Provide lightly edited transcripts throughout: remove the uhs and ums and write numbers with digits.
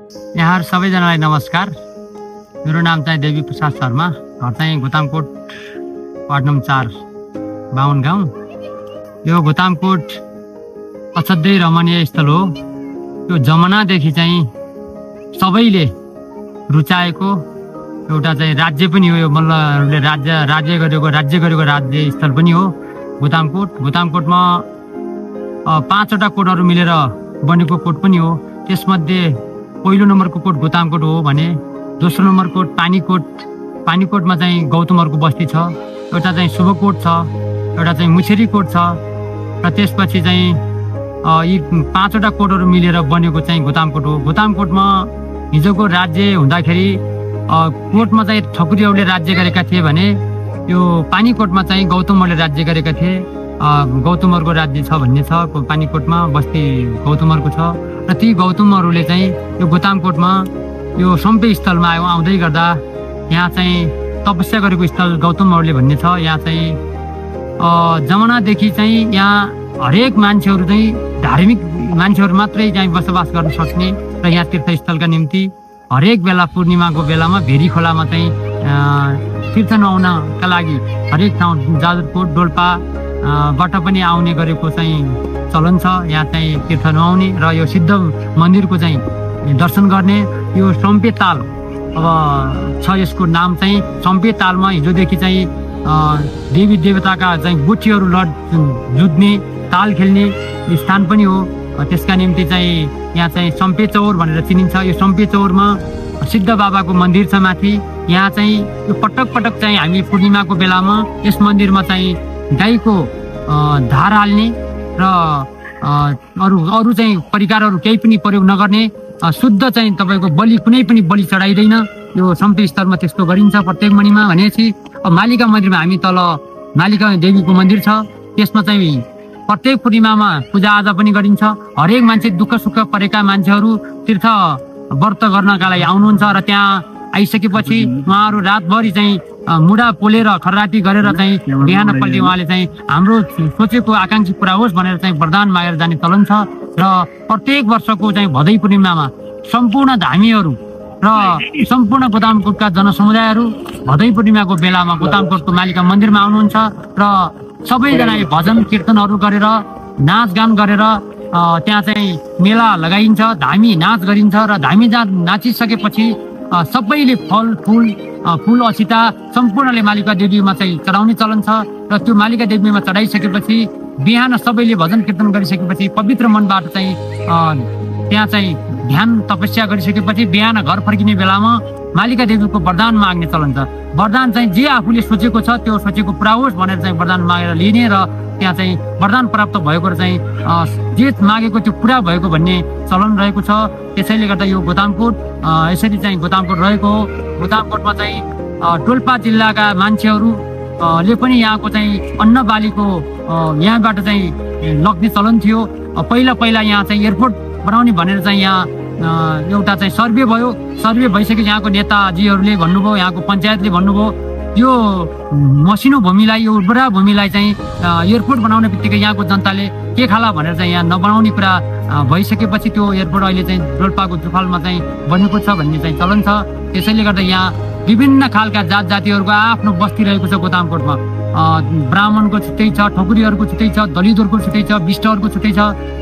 यहाँ सबैजनालाई नमस्कार। मेरो नाम चाहिँ देवी प्रसाद शर्मा, घर चाहिँ गोतामकोट, वार्ड नम्बर 4 बाहुन गाउँ। यो गोतामकोट असाध्यै रमणीय स्थल हो। यो जमानादेखि चाहिँ सबैले रुचाएको एउटा चाहिँ राज्य पनि हो। यो मल्लहरूले राज्य गरेको राज्य स्थल पनि हो गोतामकोट। गोतामकोटमा 5वटा कोटहरू मिलेर बनेको कोट पनि हो। त्यसमध्ये पहिलो नम्बरको कोट गोतामकोट हो भने दोस्रो नम्बर कोट पानीकोट। पानीकोटमा चाहिँ गौतमहरूको बस्ती छ। एउटा चाहिँ शुभकोट छ, एउटा चाहिँ मुछेरी कोट छ र त्यसपछि चाहिँ यी 5वटा कोटहरू मिलेर बनेको चाहिँ गोतामकोट हो। गोतामकोटमा हिजोको राज्य हुँदाखेरि कोटमा चाहिँ ठकुरीहरूले राज्य गरेका थिए भने यो पानीकोटमा चाहिँ गौतमहरूले राज्य गरेका थिए। गौतमहरूको राज्य छ भन्ने छ। पानीकोटमा बस्ती गौतमहरूको छ र ती गौतमहरूले चाहिँ यो गोतामकोटमा यो सम्पे स्थलमा आउँदै गर्दा यहाँ चाहिँ तपस्या गरेको स्थल गौतमहरूले भन्ने छ। यहाँ चाहिँ जमानादेखि चाहिँ यहाँ हरेक मान्छेहरू चाहिँ धार्मिक मान्छेहरू मात्रै चाहिँ बसोबास गर्न सक्ने र यहाँ तीर्थस्थलका निम्ति हरेक बेला पूर्णिमाको बेलामा भेरी खोलामा चाहिँ तीर्थ नुहाउनका लागि हरेक ठाउँ जाजरकोट डोल्पाबाट पनि आउने गरेको चाहिँ चलन छ। यहाँ चाहिँ तीर्थ नुहाउने र यो सिद्ध मन्दिरको चाहिँ दर्शन गर्ने। यो सम्पे ताल अब छ, यसको नाम चाहिँ सम्पे तालमा हिजोदेखि चाहिँ देवी देवताका चाहिँ गुठीहरू जुत्ने ताल खेल्ने स्थान पनि हो। त्यसका निम्ति चाहिँ यहाँ चाहिँ सम्पे चौर भनेर चिनिन्छ। यो सम्पे चौरमा सिद्ध बाबाको मन्दिर छ माथि। यहाँ चाहिँ यो पटक पटक चाहिँ हामी पूर्णिमाको बेलामा यस मन्दिरमा चाहिँ गाईको धार हाल्ने र अरू चाहिँ परिकारहरू केही पनि प्रयोग नगर्ने, शुद्ध चाहिँ तपाईँको बलि कुनै पनि बलि चढाइँदैन। यो सम्पे स्थलमा त्यस्तो गरिन्छ प्रत्येक मणिमा। भनेपछि मालिका मन्दिरमा हामी तल मालिका देवीको मन्दिर छ, त्यसमा चाहिँ प्रत्येक पूर्णिमामा पूजाआजा पनि गरिन्छ। हरेक मान्छे दुःख सुख परेका मान्छेहरू तीर्थ व्रत गर्नका लागि आउनुहुन्छ र त्यहाँ आइसकेपछि उहाँहरू रातभरि चाहिँ मुढा पोलेर खर्राती गरेर चाहिँ बिहानपल्टि उहाँले चाहिँ हाम्रो सोचेको आकाङ्क्षा पुरा होस् भनेर चाहिँ वरदान मागेर जाने चलन छ। र प्रत्येक वर्षको चाहिँ भदै पूर्णिमामा सम्पूर्ण धामीहरू र सम्पूर्ण गोतामकोटका जनसमुदायहरू भदै पूर्णिमाको बेलामा गोतामकोटको मालिका मन्दिरमा आउनुहुन्छ र सबैजनाले भजन कीर्तनहरू गरेर नाचगान गरेर त्यहाँ चाहिँ मेला लगाइन्छ, धामी नाच गरिन्छ र धामी नाचिसकेपछि सबैले फुल असिता सम्पूर्णले मालिका देवीमा चाहिँ चढाउने चलन छ। र त्यो मालिका देवीमा चढाइसकेपछि बिहान सबैले भजन कीर्तन गरिसकेपछि पवित्र मनबाट चाहिँ त्यहाँ चाहिँ ध्यान तपस्या गरिसकेपछि बिहान घर फर्किने बेलामा मालिका देवीको वरदान माग्ने चलन छ। वरदान चाहिँ जे आफूले सोचेको छ त्यो सोचेको पुरा होस् भनेर चाहिँ वरदान मागेर लिने र त्यहाँ चाहिँ वरदान प्राप्त भएको र चाहिँ जे मागेको त्यो पुरा भएको भन्ने चलन रहेको छ। त्यसैले गर्दा यो गोतामकोट यसरी चाहिँ गोतामकोट रहेको हो। गोतामकोटमा चाहिँ डोल्पा जिल्लाका मान्छेहरूले पनि यहाँको चाहिँ अन्न बालीको यहाँबाट चाहिँ लग्ने चलन थियो। पहिला यहाँ चाहिँ एयरपोर्ट बनाउने भनेर चाहिँ यहाँ एउटा चाहिँ सर्वे भयो। सर्वे भइसकेपछि यहाँको नेताजीहरूले भन्नुभयो, यहाँको पञ्चायतले भन्नुभयो यो मसिनो भूमिलाई, यो उर्वरा भूमिलाई चाहिँ एयरपोर्ट बनाउने बित्तिकै यहाँको जनताले के खाला भनेर चाहिँ यहाँ नबनाउने कुरा भइसकेपछि त्यो एयरपोर्ट अहिले चाहिँ डोल्पाको जुफालमा चाहिँ बनेको छ भन्ने चाहिँ चलन छ। त्यसैले गर्दा यहाँ विभिन्न खालका जात जातिहरूको आफ्नो बस्ती रहेको छ गोतामकोटमा। ब्राह्मणको छुट्टै छ, ठकुरीहरूको छुट्टै छ, दलितहरूको छुट्टै छ, विष्टहरूको छुट्टै छ,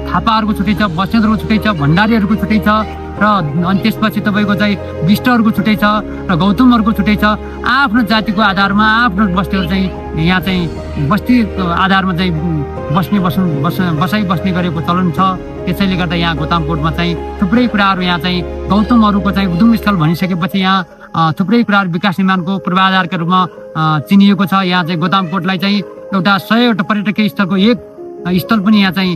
थापाहरूको छुट्टै छ, बस्नेतहरूको छुट्टै छ, भण्डारीहरूको छुट्टै छ र अनि त्यसपछि तपाईँको चाहिँ विष्टहरूको छुट्टै छ र गौतमहरूको छुट्टै छ। आफ्नो जातिको आधारमा आफ्नो बस्तीहरू चाहिँ यहाँ चाहिँ बस्तीको आधारमा चाहिँ बस्ने गरेको चलन छ। त्यसैले गर्दा यहाँ गोतामकोटमा चाहिँ थुप्रै कुराहरू यहाँ चाहिँ गौतमहरूको चाहिँ उद्गम स्थल भनिसकेपछि यहाँ थुप्रै कुराहरू विकास निर्माणको पूर्वाधारका रूपमा चिनिएको छ। यहाँ चाहिँ गोतामकोटलाई चाहिँ एउटा 100वटा पर्यटकीय स्थलको एक स्थल पनि यहाँ चाहिँ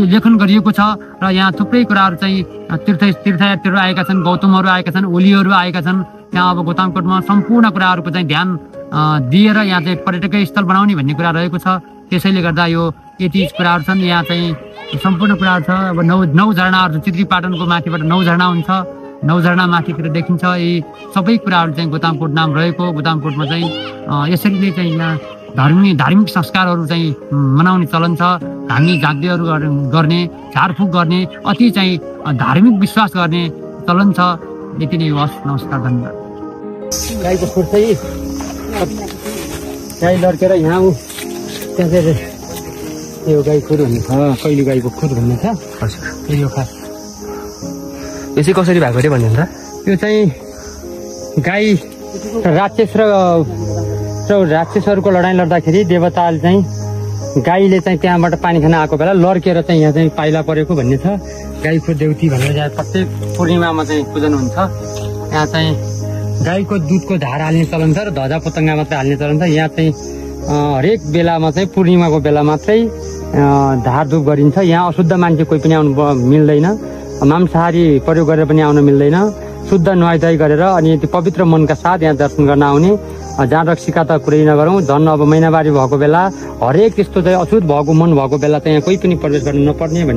लेखन गरिएको छ र यहाँ थुप्रै कुराहरू चाहिँ तीर्थयात्रीहरू आएका छन्, गौतमहरू आएका छन्, ओलीहरू आएका छन्। यहाँ अब गोतामकोटमा सम्पूर्ण कुराहरूको चाहिँ ध्यान दिएर यहाँ चाहिँ पर्यटकीय स्थल बनाउने भन्ने कुरा रहेको छ। त्यसैले गर्दा यो यति कुराहरू छन्। यहाँ चाहिँ सम्पूर्ण कुराहरू छ। अब 9 झरनाहरू चित्री पाटनको माथिबाट 9 झरना हुन्छ, 9 झरना माथितिर देखिन्छ। यी सबै कुराहरू चाहिँ गोतामकोट नाम रहेको। गोतामकोटमा चाहिँ यसरी नै चाहिँ यहाँ धार्मिक संस्कारहरू चाहिँ मनाउने चलन छ। हामी जाग्देहरू गर्ने, झारफुक गर्ने, अति चाहिँ धार्मिक विश्वास गर्ने चलन छ। यति नै होस्। नमस्कार, धन्यवाद। गाईको खुर चाहिँ गाई लड्केर यहाँ त्यहाँ चाहिँ यो गाई खुर भन्ने छ, कैली गाईको खुर भन्ने छ। हजुर, यो खास यो चाहिँ कसरी भएको अरे भन्ने त? यो चाहिँ गाई राक्षसहरूको लडाइँ लड्दाखेरि देवताले चाहिँ गाईले चाहिँ त्यहाँबाट पानी खान आएको बेला लड्केर चाहिँ यहाँ चाहिँ पाइला परेको भन्ने छ। गाईको देउती भनेर यहाँ प्रत्येक पूर्णिमामा चाहिँ पूजन हुन्छ। यहाँ चाहिँ गाईको दुधको धार हाल्ने चलन छ र ध्वजा पतङ्गा मात्रै हाल्ने चलन छ। यहाँ चाहिँ हरेक बेलामा चाहिँ पूर्णिमाको बेला मात्रै धार धुप गरिन्छ। यहाँ अशुद्ध मान्छे कोही पनि आउनु मिल्दैन, मांसाहारी प्रयोग गरेर पनि आउन मिल्दैन। शुद्ध नुहाइधुवाइ गरेर अनि त्यो पवित्र मनका साथ यहाँ दर्शन गर्न आउने। जहाँ रक्सीका त कुरै नगरौँ, झन् अब महिनावारी भएको बेला हरेक त्यस्तो चाहिँ अशुद्ध भएको मन भएको बेला चाहिँ यहाँ कोही पनि प्रवेश गर्न नपर्ने भन्ने